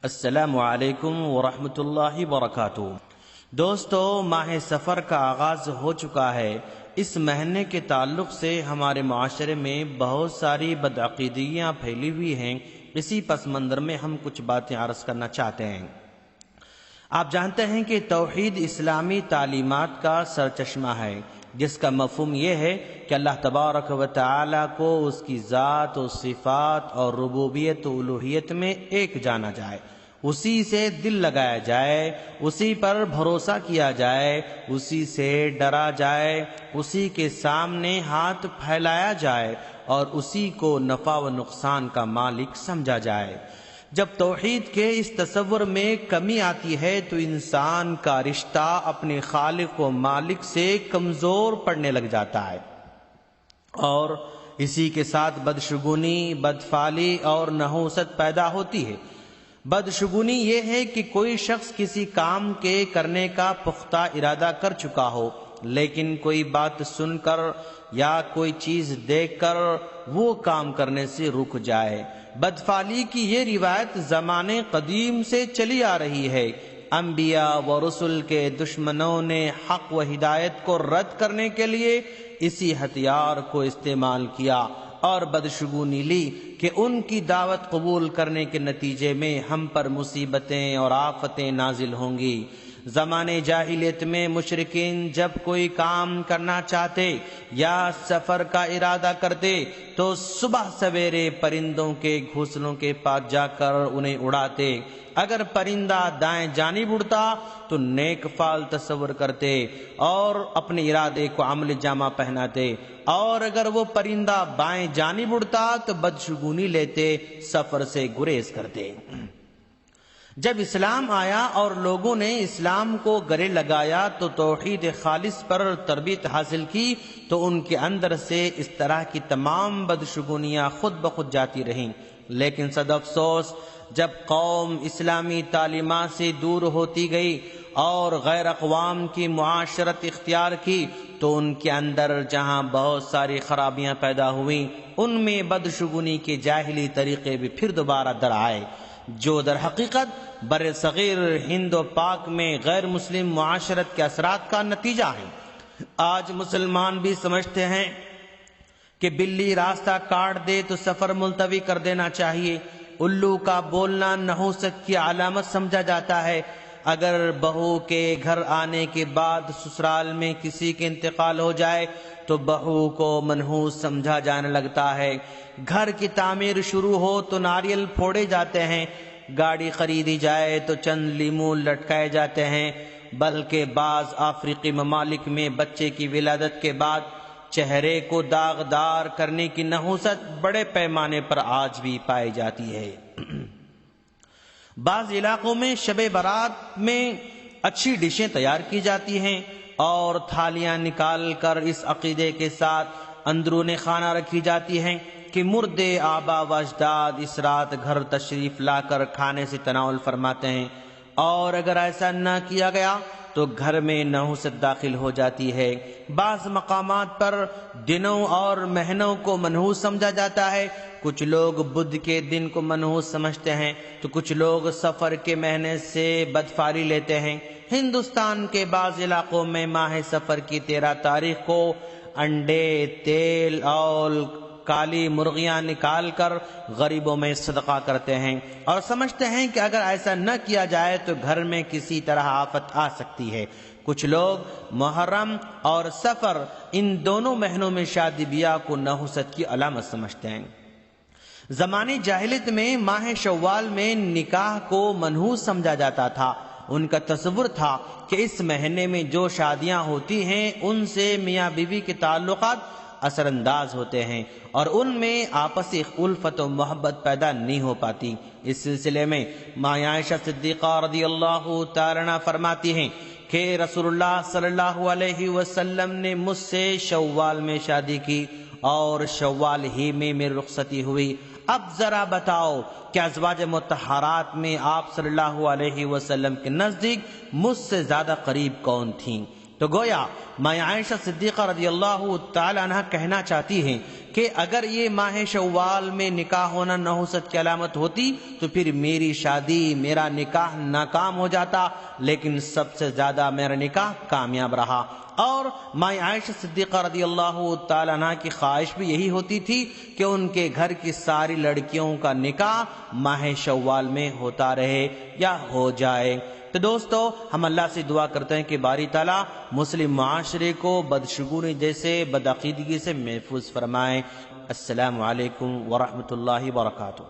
السلام علیکم ورحمۃ اللہ وبرکاتہ۔ دوستو، ماہ سفر کا آغاز ہو چکا ہے۔ اس مہینے کے تعلق سے ہمارے معاشرے میں بہت ساری بدعقیدیاں پھیلی ہوئی ہیں۔ اسی پس منظر میں ہم کچھ باتیں عرض کرنا چاہتے ہیں۔ آپ جانتے ہیں کہ توحید اسلامی تعلیمات کا سرچشمہ ہے، جس کا مفہوم یہ ہے کہ اللہ تبارک و تعالی کو اس کی ذات و صفات اور ربوبیت و الوہیت میں ایک جانا جائے، اسی سے دل لگایا جائے، اسی پر بھروسہ کیا جائے، اسی سے ڈرا جائے، اسی کے سامنے ہاتھ پھیلایا جائے اور اسی کو نفع و نقصان کا مالک سمجھا جائے۔ جب توحید کے اس تصور میں کمی آتی ہے تو انسان کا رشتہ اپنے خالق و مالک سے کمزور پڑنے لگ جاتا ہے، اور اسی کے ساتھ بدشگونی، بدفعلی اور نحوست پیدا ہوتی ہے۔ بدشگونی یہ ہے کہ کوئی شخص کسی کام کے کرنے کا پختہ ارادہ کر چکا ہو، لیکن کوئی بات سن کر یا کوئی چیز دیکھ کر وہ کام کرنے سے رک جائے۔ بدفعلی کی یہ روایت زمانے قدیم سے چلی آ رہی ہے۔ انبیاء و رسل کے دشمنوں نے حق و ہدایت کو رد کرنے کے لیے اسی ہتھیار کو استعمال کیا اور بدشگونی لی کہ ان کی دعوت قبول کرنے کے نتیجے میں ہم پر مصیبتیں اور آفتیں نازل ہوں گی۔ زمانے جاہلیت میں مشرکین جب کوئی کام کرنا چاہتے یا سفر کا ارادہ کرتے تو صبح سویرے پرندوں کے گھونسلوں کے پاس جا کر انہیں اڑاتے۔ اگر پرندہ دائیں جانب اڑتا تو نیک فال تصور کرتے اور اپنے ارادے کو عمل جامہ پہناتے، اور اگر وہ پرندہ بائیں جانب اڑتا تو بدشگونی لیتے، سفر سے گریز کرتے۔ جب اسلام آیا اور لوگوں نے اسلام کو گلے لگایا تو توحید خالص پر تربیت حاصل کی تو ان کے اندر سے اس طرح کی تمام بدشگونیاں خود بخود جاتی رہیں۔ لیکن صد افسوس، جب قوم اسلامی تعلیمات سے دور ہوتی گئی اور غیر اقوام کی معاشرت اختیار کی تو ان کے اندر جہاں بہت ساری خرابیاں پیدا ہوئیں، ان میں بدشگونی کے جاہلی طریقے بھی پھر دوبارہ در آئے، جو در حقیقت بر صغیر ہند و پاک میں غیر مسلم معاشرت کے اثرات کا نتیجہ ہے۔ آج مسلمان بھی سمجھتے ہیں کہ بلی راستہ کاٹ دے تو سفر ملتوی کر دینا چاہیے۔ الو کا بولنا نحوست کی علامت سمجھا جاتا ہے۔ اگر بہو کے گھر آنے کے بعد سسرال میں کسی کے انتقال ہو جائے تو بہو کو منحوس سمجھا جانے لگتا ہے۔ گھر کی تعمیر شروع ہو تو ناریل پھوڑے جاتے ہیں، گاڑی خریدی جائے تو چند لیموں لٹکائے جاتے ہیں، بلکہ بعض افریقی ممالک میں بچے کی ولادت کے بعد چہرے کو داغدار کرنے کی نحوست بڑے پیمانے پر آج بھی پائی جاتی ہے۔ بعض علاقوں میں شب برات میں اچھی ڈشیں تیار کی جاتی ہیں اور تھالیاں نکال کر اس عقیدے کے ساتھ اندرون خانہ رکھی جاتی ہیں کہ مردے آبا و اجداد اس رات گھر تشریف لا کر کھانے سے تناول فرماتے ہیں، اور اگر ایسا نہ کیا گیا تو گھر میں نحوست داخل ہو جاتی ہے۔ بعض مقامات پر دنوں اور مہینوں کو منحوس سمجھا جاتا ہے۔ کچھ لوگ بدھ کے دن کو منحوس سمجھتے ہیں تو کچھ لوگ سفر کے مہینے سے بدفعلی لیتے ہیں۔ ہندوستان کے بعض علاقوں میں ماہ سفر کی 13 تاریخ کو انڈے، تیل اور کالی مرغیاں نکال کر غریبوں میں صدقہ کرتے ہیں اور سمجھتے ہیں کہ اگر ایسا نہ کیا جائے تو گھر میں کسی طرح آفت آ سکتی ہے۔ کچھ لوگ محرم اور سفر ان دونوں مہینوں میں شادی بیاہ کو نحوست کی علامت سمجھتے ہیں۔ زمانے جاہلیت میں ماہ شوال میں نکاح کو منحوس سمجھا جاتا تھا۔ ان کا تصور تھا کہ اس مہینے میں جو شادیاں ہوتی ہیں ان سے میاں بیوی کے تعلقات اثر انداز ہوتے ہیں اور ان میں آپسی الفت و محبت پیدا نہیں ہو پاتی۔ اس سلسلے میں ماں عائشہ صدیقہ رضی اللہ تعالی عنہا فرماتی ہیں کہ رسول اللہ صلی اللہ علیہ وسلم نے مجھ سے شوال میں شادی کی اور شوال ہی میں میری رخصتی ہوئی۔ اب ذرا بتاؤ کہ ازواج مطہرات میں آپ صلی اللہ علیہ وسلم کے نزدیک مجھ سے زیادہ قریب کون تھیں؟ تو گویا ماں عائشہ صدیقہ رضی اللہ تعالی عنہ کہنا چاہتی ہیں کہ اگر یہ ماہ شوال میں نکاح ہونا نحوست کی علامت ہوتی تو پھر میری شادی، میرا نکاح ناکام ہو جاتا، لیکن سب سے زیادہ میرا نکاح کامیاب رہا۔ اور ماں عائشہ صدیقہ رضی اللہ تعالی عنہ کی خواہش بھی یہی ہوتی تھی کہ ان کے گھر کی ساری لڑکیوں کا نکاح ماہ شوال میں ہوتا رہے یا ہو جائے۔ تو دوستو، ہم اللہ سے دعا کرتے ہیں کہ باری تعالیٰ مسلم معاشرے کو بدشگونی جیسے بدعقیدگی سے محفوظ فرمائیں۔ السلام علیکم ورحمۃ اللہ وبرکاتہ۔